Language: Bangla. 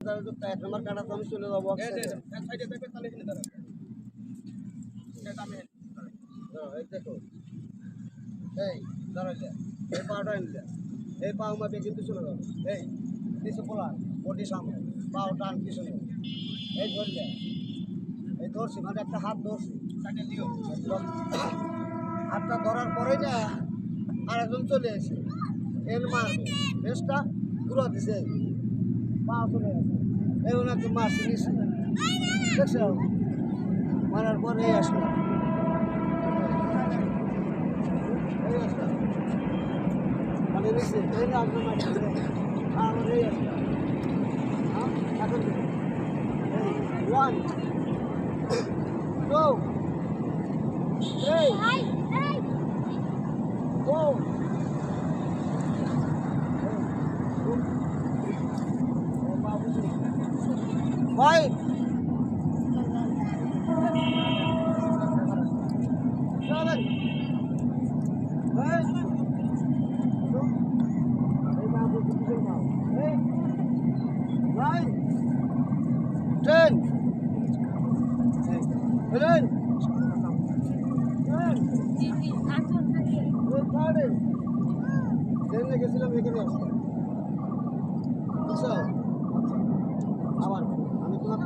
তাহলে তো 1 নম্বর কাটা তো আমি চলে যাবো এই দেখো এই দাঁড়াইলে এই পাটা নিলে এই পা মাপে কিন্তু চলে যাবে এই কিছু পোলা বডি সামনে পাও টান পিছনে এই ধরলে এই ধরছি মানে একটা হাত ধরছি হাতটা ধরার পরে না আর একজন চলে এসে এর মারবে বেশটা ঘুরা দিছে পা চলে আসে এই ওনাকে মারছে নিচ্ছে দেখছে মারার পরে এই আসলো এই আসলো মানে নিচ্ছে এই না আপনার মারছে আমার এই আসলো এখন one go hey go five seven eight nine 10 11 গেছিলাম এখানে বুঝছো আবার আমি তোমার